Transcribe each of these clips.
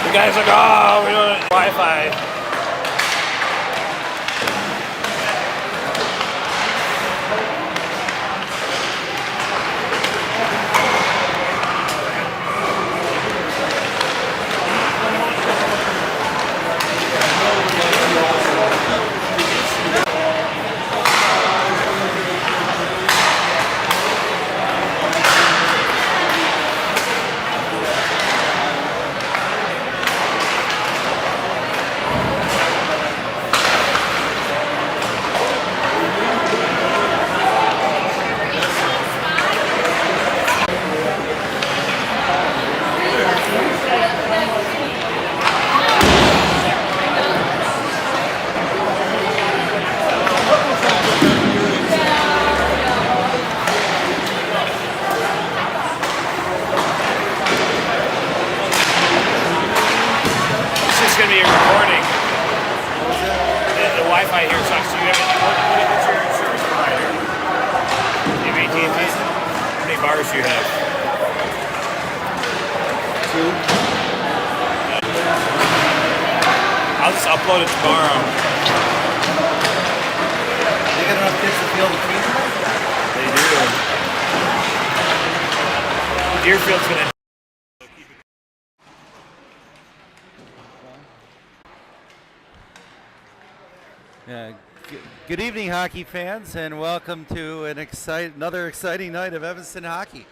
The guy's like, oh, we don't have Wi-Fi. It's going to be a recording. The Wi-Fi here sucks. Do you have what's your service provider? Do you have AT&T? How many bars do you have? 2. I'll just upload it tomorrow. They got enough kids to field the team? They do. Deerfield's going to. Good evening, hockey fans, and welcome to another exciting night of Evanston hockey.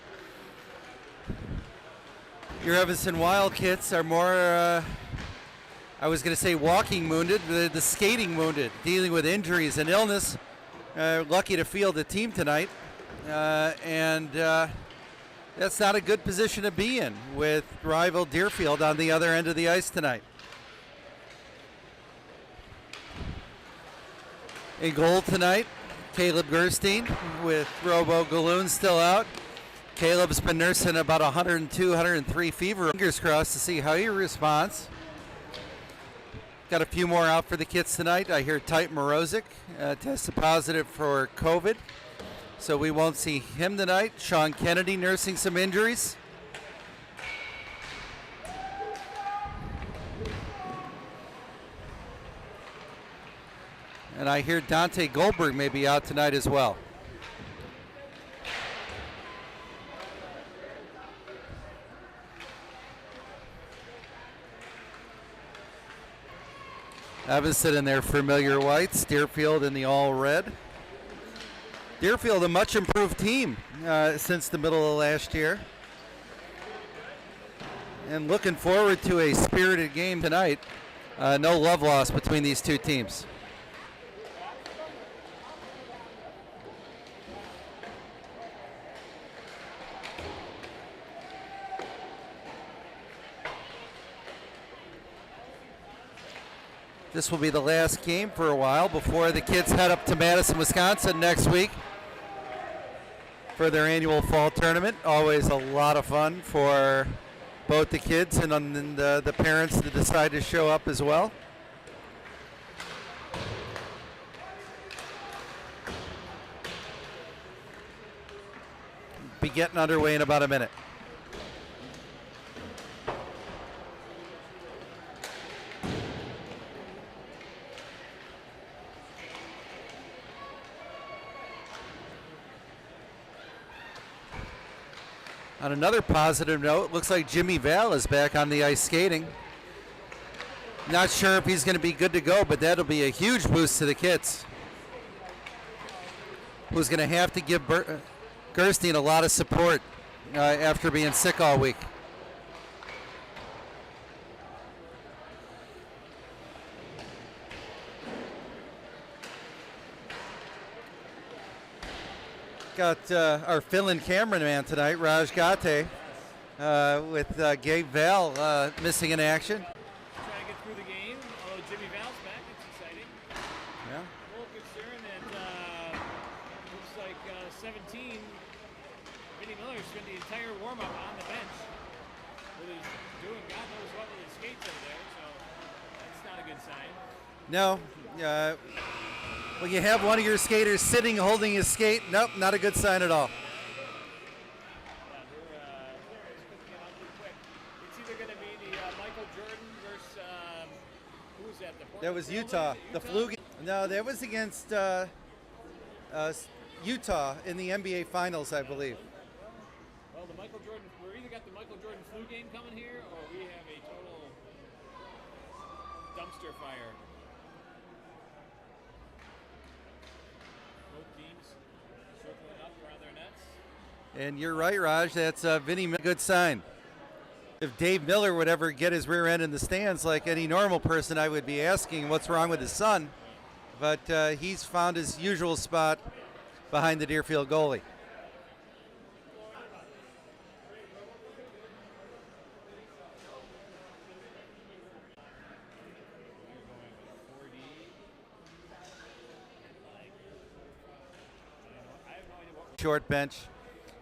Your Evanston Wildcats are more, I was going to say walking wounded, the skating wounded, dealing with injuries and illness. Lucky to field the team tonight, and that's not a good position to be in with rival Deerfield on the other end of the ice tonight. In goal tonight, Caleb Gerstein with Robo Galoon still out. Caleb's been nursing about 102, 103 fever. Fingers crossed to see how he responds. Got a few more out for the kids tonight. I hear Type Morozic tested positive for COVID, so we won't see him tonight. Sean Kennedy nursing some injuries. And I hear Dante Goldberg may be out tonight as well. Evanston in their familiar whites, Deerfield in the all red. Deerfield, a much improved team since the middle of last year. And looking forward to a spirited game tonight. No love lost between these two teams. This will be the last game for a while before the kids head up to Madison, Wisconsin next week for their annual fall tournament. Always a lot of fun for both the kids and the parents that decide to show up as well. Be getting underway in about a minute. On another positive note, looks like Jimmy Val is back on the ice skating. Not sure if he's going to be good to go, but that'll be a huge boost to the kids, who's going to have to give Gerstein a lot of support after being sick all week. Got our fill-in cameraman tonight, Raj Gate, with Gabe Val missing in action. Trying to get through the game, although Jimmy Val's back, it's exciting. Yeah. A little concerned that looks like 17, Vinny Miller spent the entire warm-up on the bench. With his doing God knows what with his skates over there, so that's not a good sign. No. When you have one of your skaters sitting holding his skate, nope, not a good sign at all. It's either going to be the Michael Jordan who was that? The That was Portland Utah. Trailblazers? The flu game. No, that was against Utah in the NBA Finals, I believe. Well, the Michael Jordan. We're either got the Michael Jordan flu game coming here, or we have a total dumpster fire. Both teams circling up around their nets. And you're right, Raj. That's Vinny. Good sign. If Dave Miller would ever get his rear end in the stands like any normal person, I would be asking what's wrong with his son. But he's found his usual spot behind the Deerfield goalie. Short bench,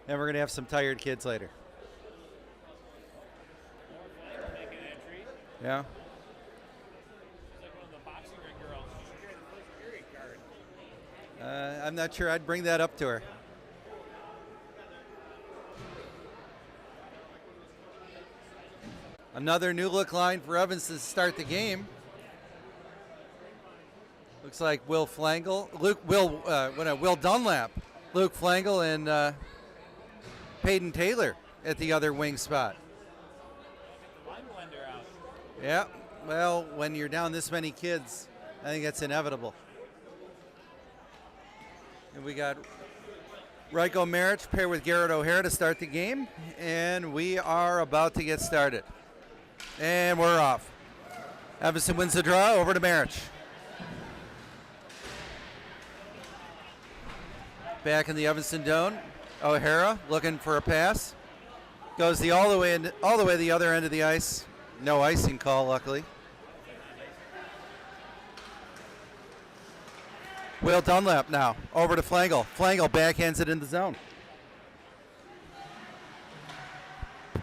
and we're going to have some tired kids later. Making an entry. Yeah. She's like one of the boxing ring girls. She should carry the first security card. I'm not sure I'd bring that up to her. Another new look line for Evans to start the game. Looks like Will Dunlap, Luke Flangle, and Peyton Taylor at the other wing spot. Line blender out. Yeah, well, when you're down this many kids, I think that's inevitable. And we got Ryko Maric paired with Garrett O'Hara to start the game, and we are about to get started. And we're off. Evanston wins the draw, over to Maric. Back in the Evanston zone, O'Hara looking for a pass. Goes all the way to the other end of the ice. No icing call, luckily. Will Dunlap now over to Flangle. Flangle backhands it in the zone.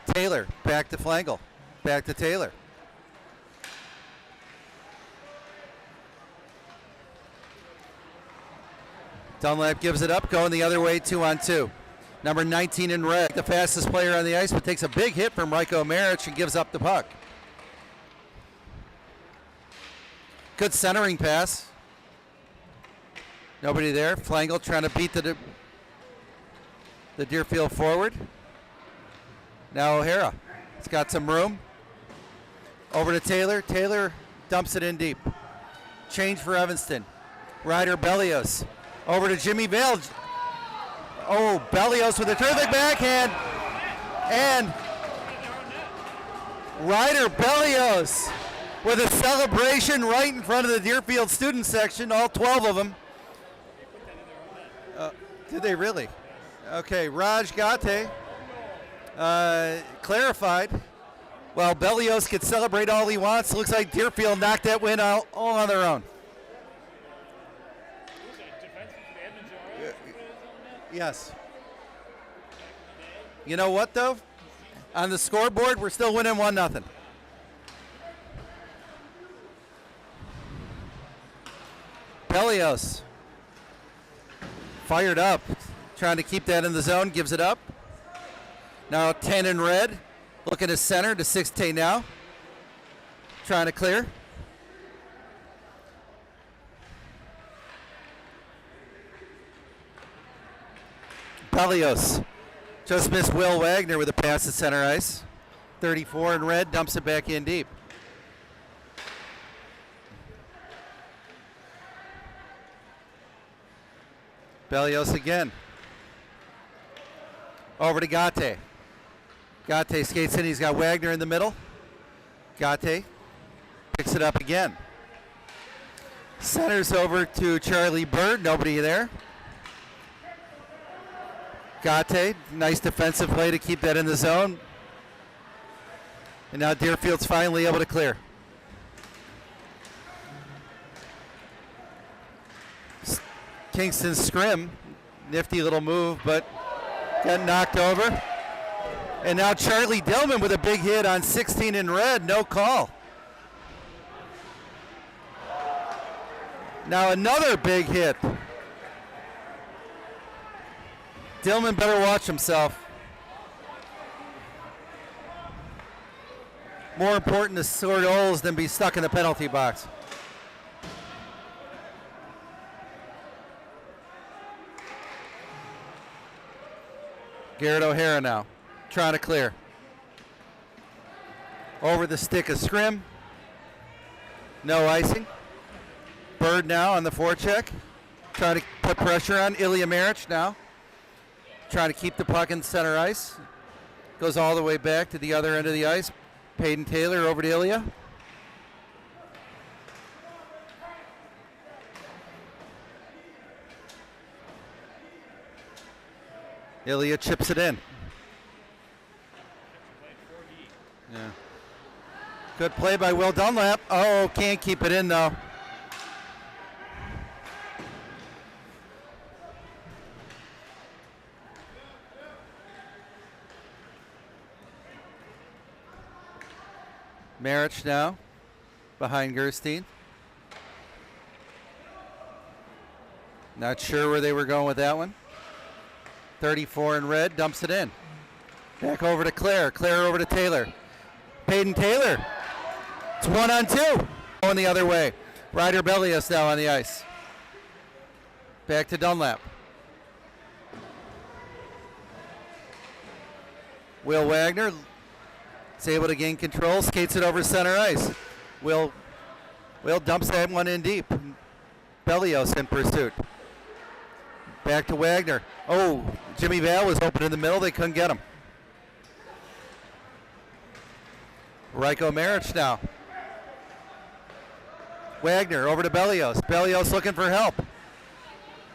Taylor back to Flangle. Back to Taylor. Dunlap gives it up, going the other way, 2-on-2. Number 19 in red, the fastest player on the ice, but takes a big hit from Ryko Maric and gives up the puck. Good centering pass. Nobody there. Flangle trying to beat the Deerfield forward. Now O'Hara. It's got some room. Over to Taylor. Taylor dumps it in deep. Change for Evanston. Ryder Bellios. Over to Jimmy Vale. Oh, Bellios with a terrific backhand. And Ryder Bellios with a celebration right in front of the Deerfield student section, all 12 of them. Did they really? Okay, Raj Gate clarified. Well, Bellios could celebrate all he wants. Looks like Deerfield knocked that win out all on their own. Yes. You know what, though? On the scoreboard, we're still winning 1-0. Bellios fired up, trying to keep that in the zone, gives it up. Now 10 in red, looking to center to 16 now. Trying to clear. Bellios just missed Will Wagner with a pass at center ice. 34 in red, dumps it back in deep. Bellios again. Over to Gate. Gate skates in. He's got Wagner in the middle. Gate picks it up again. Centers over to Charlie Bird. Nobody there. Gate, nice defensive play to keep that in the zone. And now Deerfield's finally able to clear. Kingston scrim, nifty little move, but got knocked over. And now Charlie Dillman with a big hit on 16 in red, no call. Now another big hit. Dillman better watch himself. more important to score goals than be stuck in the penalty box. Garrett O'Hara now, trying to clear. Over the stick of Scrim. No icing. Bird now on the forecheck. Trying to put pressure on Ilya Maric now. Trying to keep the puck in center ice. Goes all the way back to the other end of the ice. Peyton Taylor over to Ilya. Ilya chips it in. Yeah. Good play by Will Dunlap. Oh, can't keep it in though. Maric now behind Gerstein. Not sure where they were going with that one. 34 in red, dumps it in. Back over to Claire. Claire over to Taylor. Peyton Taylor. It's 1-on-2. Going the other way. Ryder Bellius now on the ice. Back to Dunlap. Will Wagner is able to gain control, skates it over center ice. Will dumps that one in deep. Bellios in pursuit. Back to Wagner. Oh, Jimmy Vale was open in the middle. They couldn't get him. Ryko Maric now. Wagner over to Bellios. Bellios looking for help.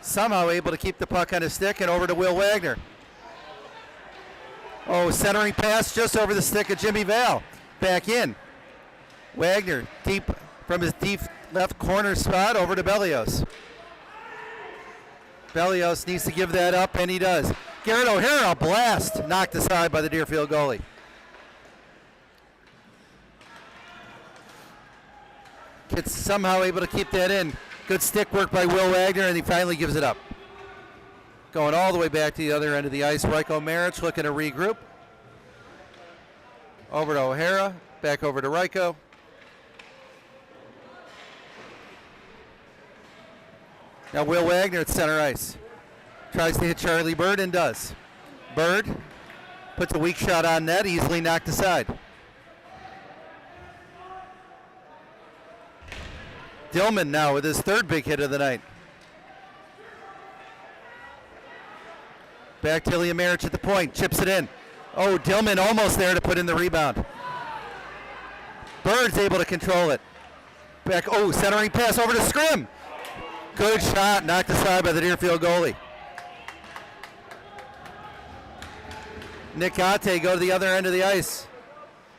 Somehow able to keep the puck on his stick and over to Will Wagner. Oh, centering pass just over the stick of Jimmy Vale. Back in. Wagner deep from his deep left corner spot over to Bellios. Bellios needs to give that up, and he does. Garrett O'Hara, a blast, knocked aside by the Deerfield goalie. Kid's somehow able to keep that in. Good stick work by Will Wagner, and he finally gives it up. Going all the way back to the other end of the ice. Ryko Maric looking to regroup. Over to O'Hara, back over to Ryko. Now Will Wagner at center ice. Tries to hit Charlie Bird and does. Bird puts a weak shot on net, easily knocked aside. Dillman now with his third big hit of the night. Back to Ilya Maric at the point, chips it in. Oh, Dillman almost there to put in the rebound. Bird's able to control it. Back, oh, centering pass over to Scrim. Good shot, knocked aside by the Deerfield goalie. Nick Gate go to the other end of the ice.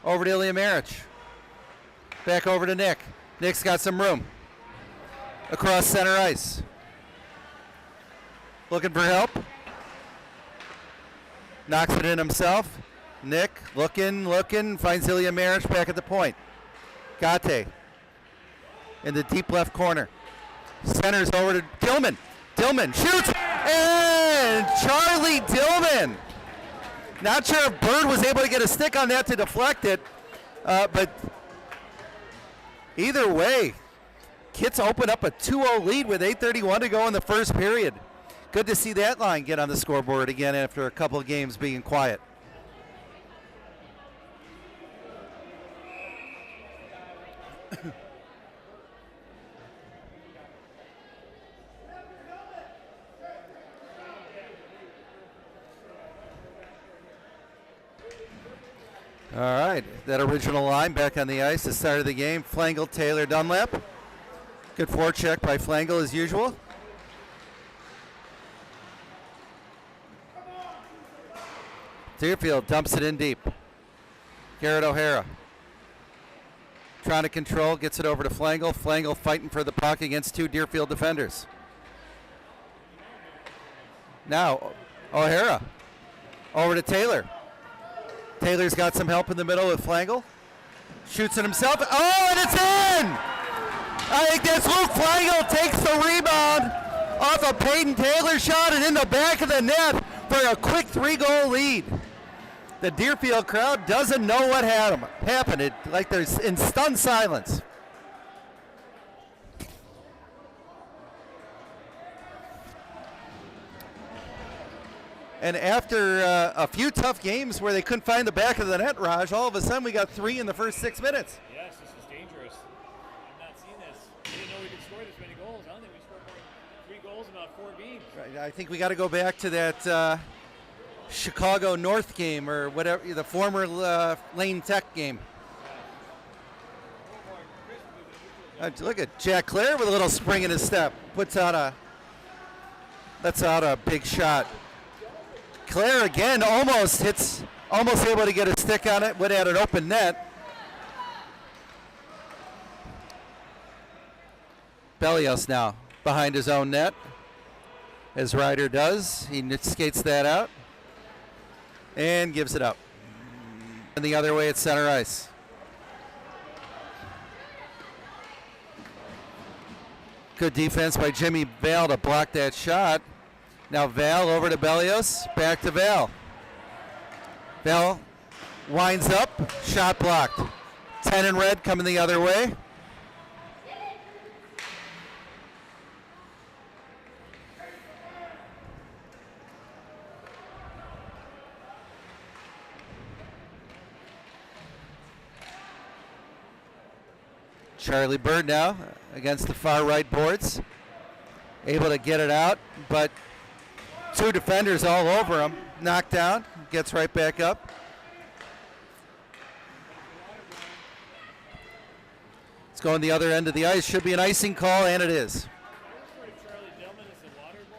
Over to Ilya Maric. Back over to Nick. Nick's got some room. Across center ice. Looking for help. Knocks it in himself. Nick looking, finds Ilya Maric back at the point. Gate in the deep left corner. Centers over to Dillman. Dillman shoots, and Charlie Dillman. Not sure if Bird was able to get a stick on that to deflect it, but either way, Kits open up a 2-0 lead with 8:31 to go in the first period. Good to see that line get on the scoreboard again after a couple of games being quiet. All right, that original line back on the ice, the start of the game. Flangle, Taylor, Dunlap. Good forecheck by Flangle as usual. Deerfield dumps it in deep. Garrett O'Hara trying to control, gets it over to Flangle. Flangle fighting for the puck against two Deerfield defenders. Now O'Hara over to Taylor. Taylor's got some help in the middle with Flangle. Shoots it himself. Oh, and it's in! I think that's Luke Flangle takes the rebound off a Peyton Taylor shot and in the back of the net for a quick 3-goal lead. The Deerfield crowd doesn't know what happened. It, like they're in stunned silence. And after a few tough games where they couldn't find the back of the net, Raj, all of a sudden we got 3 in the first 6 minutes. Yes, this is dangerous. I've not seen this. I didn't know we could score this many goals. I don't think we scored more than 3 goals in about 4 games. Right, I think we got to go back to that Chicago North game or whatever, the former Lane Tech game. Look at Jack Clare with a little spring in his step. Lets out a big shot. Clare again almost able to get a stick on it, would have an open net. Bellios now behind his own net, as Ryder does. He skates that out and gives it up. And the other way at center ice. Good defense by Jimmy Val to block that shot. Now Val over to Bellios, back to Val. Val winds up, shot blocked. 10 in red coming the other way. Charlie Bird now against the far right boards. Able to get it out, but 2 defenders all over him. Knocked down, gets right back up. It's going the other end of the ice. Should be an icing call, and it is. Charlie Dillman is the water boy.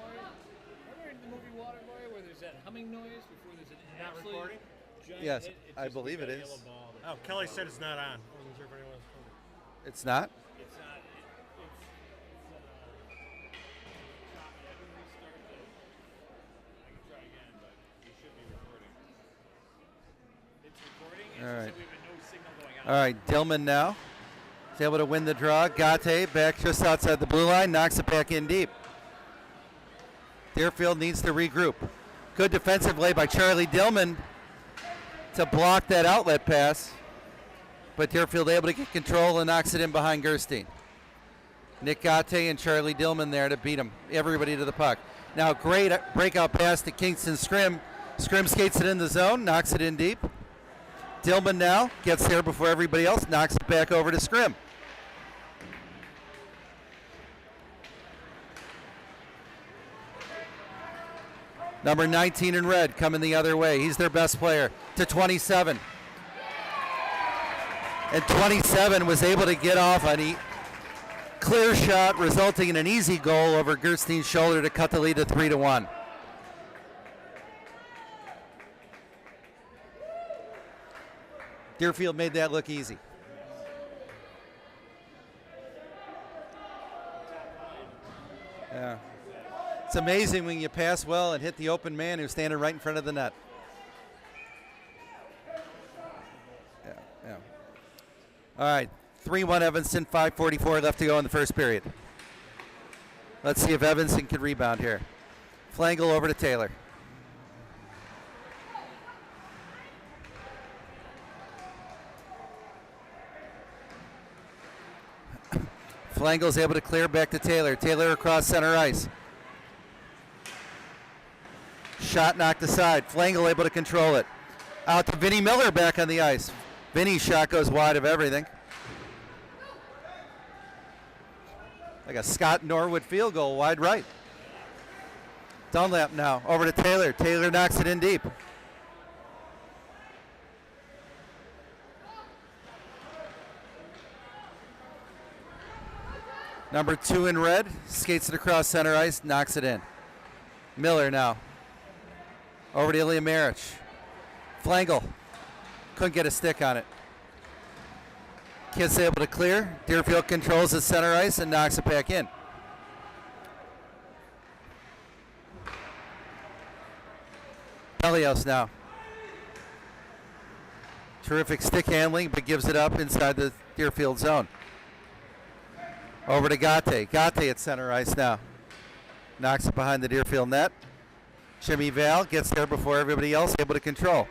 Remember in the movie Water Boy where there's that humming noise before there's an Not absolute recording? giant Yes, hit? It's I just believe got it a is. yellow ball that's Oh, Kelly said it's not on. I wasn't sure if anyone else told me. It's not? It's not. I can restart it. I can try again, but it should be recording. It's recording. It's All just right. that we have no signal going out. All right, Dillman now is able to win the draw. Gate back just outside the blue line, knocks it back in deep. Deerfield needs to regroup. Good defensive play by Charlie Dillman to block that outlet pass, but Deerfield able to get control and knocks it in behind Gerstein. Nick Gate and Charlie Dillman there to beat him, everybody to the puck. Now great breakout pass to Kingston Scrim. Scrim skates it in the zone, knocks it in deep. Dillman now gets there before everybody else, knocks it back over to Scrim. Number 19 in red coming the other way. He's their best player to 27. And 27 was able to get off on a clear shot, resulting in an easy goal over Gerstein's shoulder to cut the lead to 3-1. Deerfield made that look easy. Yeah. It's amazing when you pass well and hit the open man who's standing right in front of the net. Yeah. All right, 3-1 Evanston, 5:44 left to go in the first period. Let's see if Evanston can rebound here. Flangle over to Taylor. Flangle's able to clear back to Taylor. Taylor across center ice. Shot knocked aside. Flangle able to control it. Out to Vinnie Miller back on the ice. Vinny's shot goes wide of everything. Like a Scott Norwood field goal, wide right. Dunlap now over to Taylor. Taylor knocks it in deep. Number 2 in red skates it across center ice, knocks it in. Miller now over to Ilya Marich. Flangle couldn't get a stick on it. Kid's able to clear. Deerfield controls the center ice and knocks it back in. Bellios now. Terrific stick handling, but gives it up inside the Deerfield zone. Over to Gate. Gate at center ice now. Knocks it behind the Deerfield net. Jimmy Val gets there before everybody else, able to control.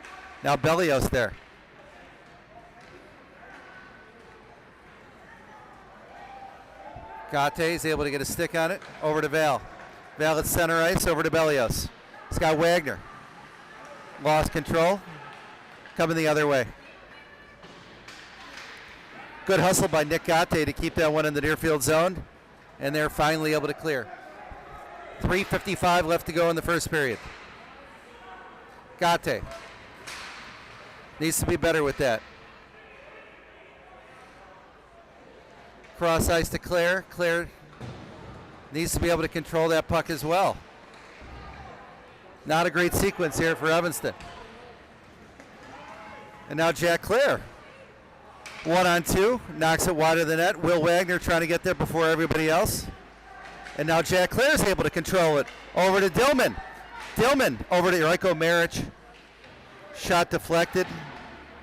Now Bellios there. Gate is able to get a stick on it. Over to Val. Val at center ice. Over to Bellios. He's got Wagner. Lost control. Coming the other way. Good hustle by Nick Gate to keep that one in the Deerfield zone. And they're finally able to clear. 3:55 left to go in the first period. Gate needs to be better with that. Cross ice to Claire. Claire needs to be able to control that puck as well. Not a great sequence here for Evanston. And now Jack Clare. 1-on-2, knocks it wide of the net. Will Wagner trying to get there before everybody else. And now Jack Clare's able to control it. Over to Dillman. Dillman over to Rajko Maric. Shot deflected.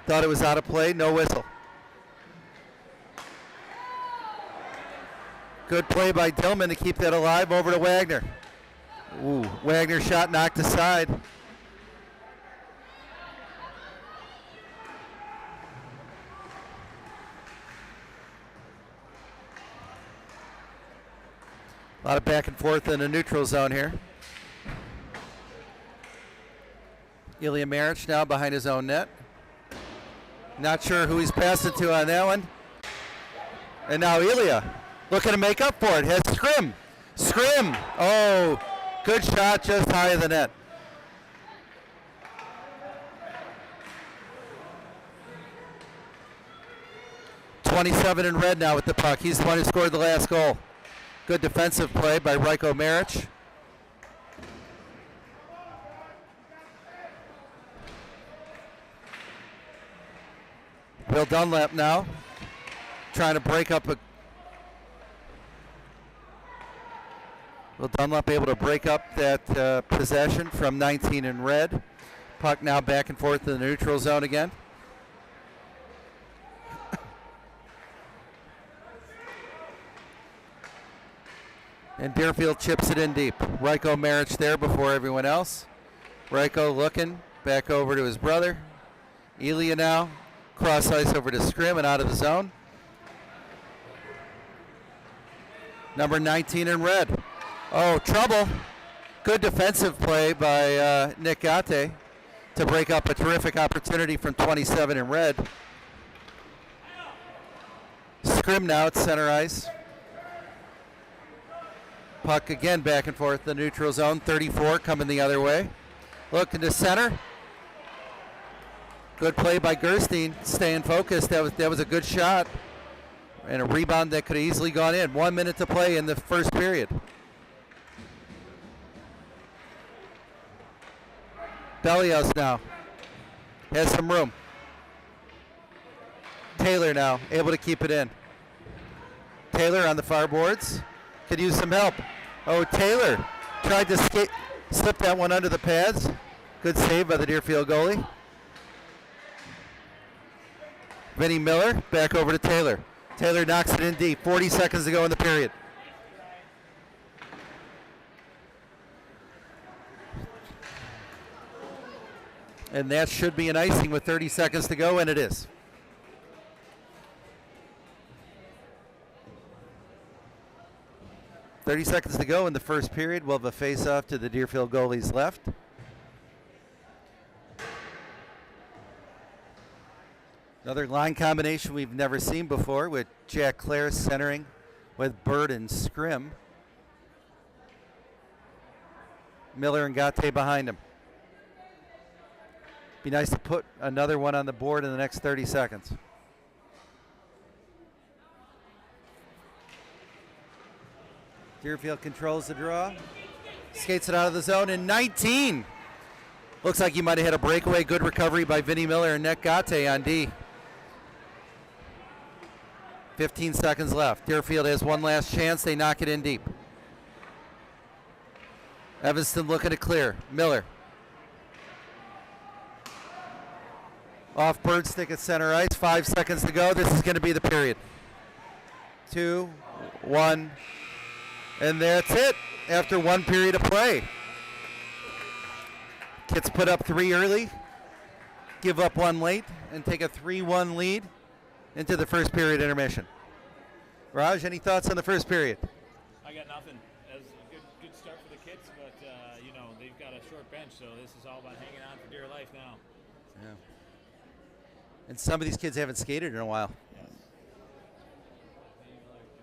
Thought it was out of play. No whistle. Good play by Dillman to keep that alive. Over to Wagner. Ooh, Wagner shot knocked aside. A lot of back and forth in the neutral zone here. Ilya Maric now behind his own net. Not sure who he's passing to on that one. And now Ilya looking to make up for it. Has Scrim. Scrim. Oh, good shot just high of the net. .27 in red now with the puck. He's the one who scored the last goal. Good defensive play by Rajko Maric. Will Dunlap now trying to break up a... Will Dunlap able to break up that possession from 19 in red. Puck now back and forth in the neutral zone again. And Deerfield chips it in deep. Rajko Maric there before everyone else. Rajko looking back over to his brother. Ilya now. Cross ice over to Scrim and out of the zone. Number 19 in red. Oh, trouble. Good defensive play by Nick Gate to break up a terrific opportunity from 27 in red. Scrim now at center ice. Puck again back and forth the neutral zone. 34 coming the other way. Looking to center. Good play by Gerstein, staying focused. That was a good shot. And a rebound that could have easily gone in. 1 minute to play in the first period. Bellios now has some room. Taylor now able to keep it in. Taylor on the far boards. Could use some help. Oh, Taylor tried to slip that one under the pads. Good save by the Deerfield goalie. Vinnie Miller back over to Taylor. Taylor knocks it in deep. 40 seconds to go in the period. And that should be an icing with 30 seconds to go, and it is. .30 seconds to go in the first period. We'll have a face-off to the Deerfield goalie's left. Another line combination we've never seen before with Jack Clare centering with Bird and Scrim. Miller and Gate behind him. Be nice to put another one on the board in the next 30 seconds. Deerfield controls the draw. Skates it out of the zone in 19. Looks like you might have had a breakaway. Good recovery by Vinnie Miller and Nick Gate on D. 15 seconds left. Deerfield has one last chance. They knock it in deep. Evanston looking to clear. Miller. Off Bird stick at center ice. 5 seconds to go. This is going to be the period. 2, 1. And that's it after one period of play. Kits put up 3 early. give up one late, and take a 3-1 lead into the first period intermission. Raj, any thoughts on the first period? I got nothing. That was a good start for the kids, but they've got a short bench, so this is all about hanging on for dear life now. Yeah. And some of these kids haven't skated in a while. Yes.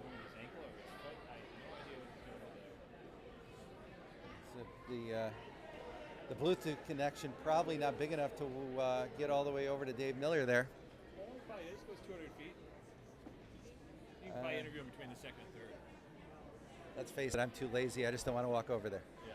Doing his ankle or his foot? I have no idea what he's doing there. So the Bluetooth connection probably not big enough to get all the way over to Dave Miller there. Well, it probably is. Goes 200 feet. You can probably interview him between the second and third. Let's face it, I'm too lazy. I just don't want to walk over there. Yeah.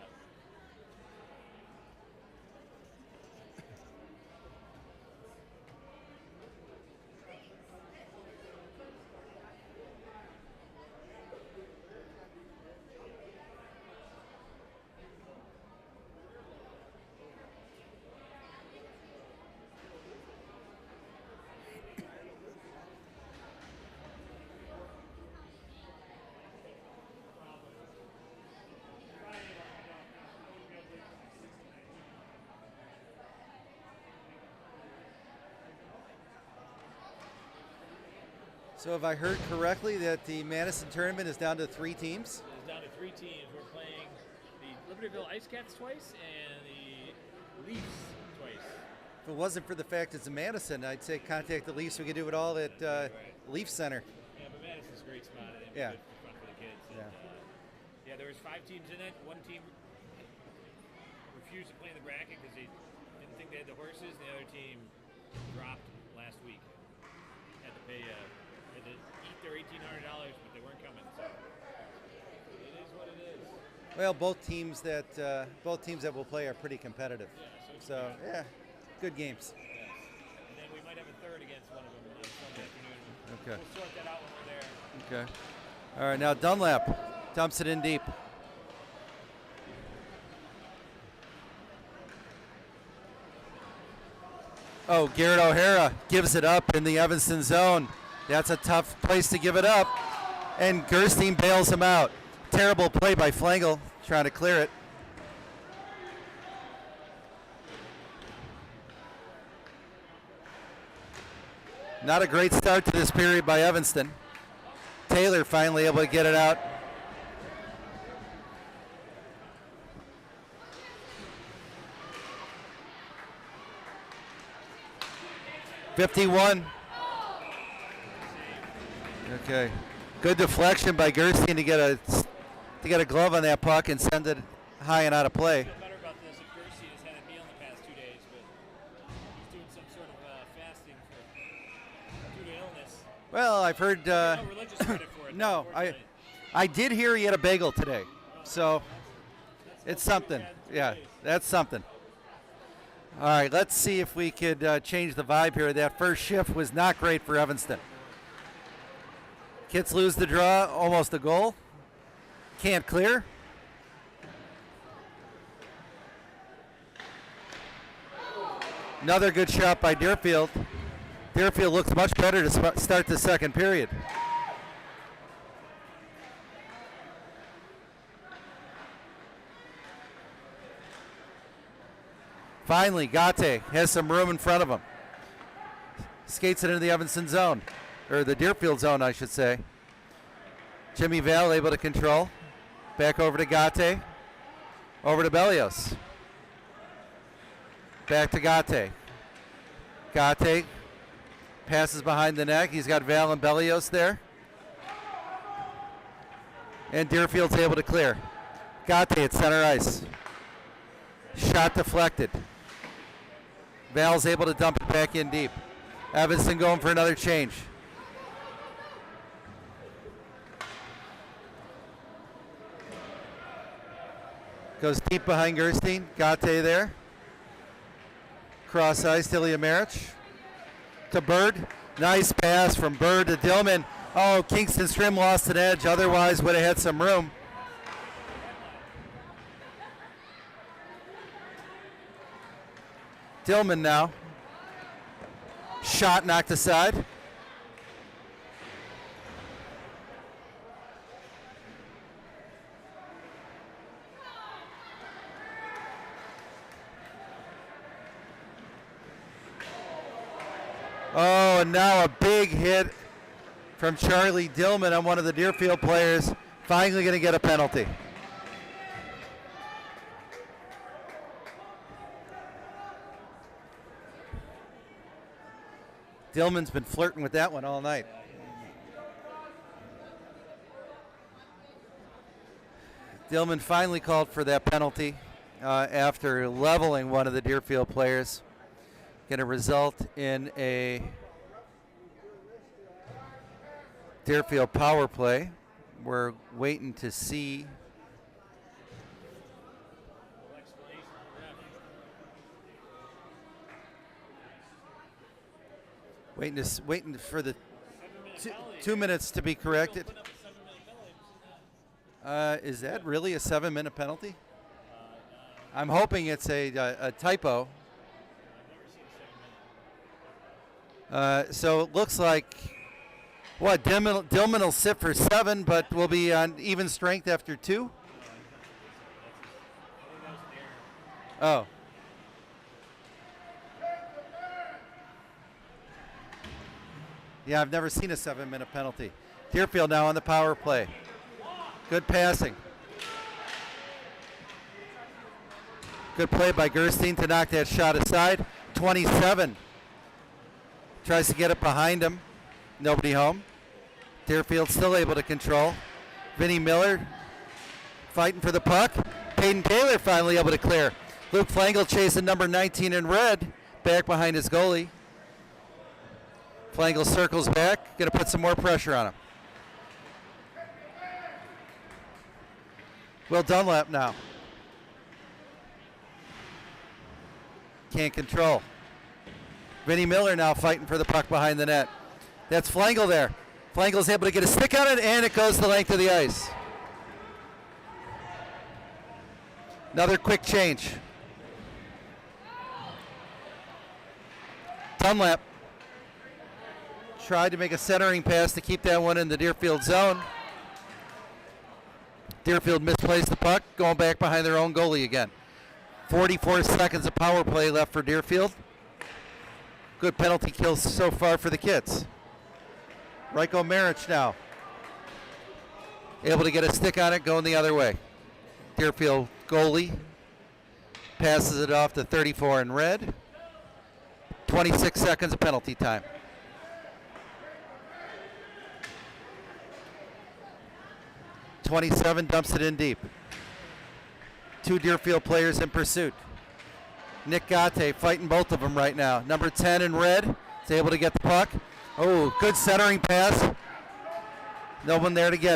So have I heard correctly that the Madison tournament is down to 3 teams? It's down to 3 teams. We're playing the Libertyville Ice Cats twice and the Leafs twice. If it wasn't for the fact it's in Madison, I'd say contact the Leafs. We could do it all at Leaf Center. Yeah, but Madison's a great spot. It'd be Yeah. good fun for the kids. Yeah. And, there was 5 teams in it. One team refused to play in the bracket because they didn't think they had the horses. The other team dropped last week. Had to pay. Had to eat their $1,800, but they weren't coming. So it is what it is. Well, both teams that will play are pretty competitive. Yeah, So yeah, good games. Yes. And then we might have a third against one of them on Sunday afternoon. Okay. We'll sort that out when we're there. Okay. All right, now Dunlap dumps it in deep. Oh, Garrett O'Hara gives it up in the Evanston zone. That's a tough place to give it up. And Gerstein bails him out. Terrible play by Flengel, trying to clear it. Not a great start to this period by Evanston. Taylor finally able to get it out. .51. Okay, good deflection by Gerstein to get a glove on that puck and send it high and out of play. I feel better about this if Gerstein has had a meal in the past 2 days, but he's doing some sort of fasting due to illness. Well, I've heard. No religious credit for it. No, I did hear he had a bagel today, so it's something. Yeah, that's something. All right, let's see if we could change the vibe here. That first shift was not great for Evanston. Kits lose the draw, almost a goal. Can't clear. Another good shot by Deerfield. Deerfield looks much better to start the second period. Finally, Gate has some room in front of him. Skates it into the Evanston zone, or the Deerfield zone, I should say. Jimmy Vale able to control. Back over to Gate. Over to Bellios. Back to Gate. Gate passes behind the neck. He's got Vale and Bellios there. And Deerfield's able to clear. Gate at center ice. Shot deflected. Val's able to dump it back in deep. Evanston going for another change. Goes deep behind Gerstein. Gate there. Cross ice to Ilya Marich. To Bird. Nice pass from Bird to Dillman. Oh, Kingston Strim lost an edge. Otherwise would have had some room. Dillman now. Shot knocked aside. and now a big hit from Charlie Dillman on one of the Deerfield players. Finally going to get a penalty. Dillman's been flirting with that one all night. Dillman finally called for that penalty after leveling one of the Deerfield players. Going to result in a Deerfield power play. We're waiting to see. Waiting for the 2 minutes to be corrected. Is that really a 7-minute penalty? I'm hoping it's a typo. So it looks like, Dillman will sit for 7, but will be on even strength after 2? Oh. Yeah, I've never seen a 7-minute penalty. Deerfield now on the power play. Good passing. Good play by Gerstein to knock that shot aside. 27. Tries to get it behind him. Nobody home. Deerfield still able to control. Vinnie Miller fighting for the puck. Peyton Taylor finally able to clear. Luke Flangle chasing number 19 in red. Back behind his goalie. Flangle circles back. Going to put some more pressure on him. Will Dunlap now. Can't control. Vinnie Miller now fighting for the puck behind the net. That's Flangle there. Flangle's able to get a stick on it, and it goes the length of the ice. Another quick change. Dunlap tried to make a centering pass to keep that one in the Deerfield zone. Deerfield misplaced the puck, going back behind their own goalie again. 44 seconds of power play left for Deerfield. Good penalty kills so far for the Kits. Ryko Maric now. Able to get a stick on it, going the other way. Deerfield goalie passes it off to 34 in red. 26 seconds of penalty time. .27 dumps it in deep. 2 Deerfield players in pursuit. Nick Gatte fighting both of them right now. Number 10 in red is able to get the puck. Oh, good centering pass. No one there to get it.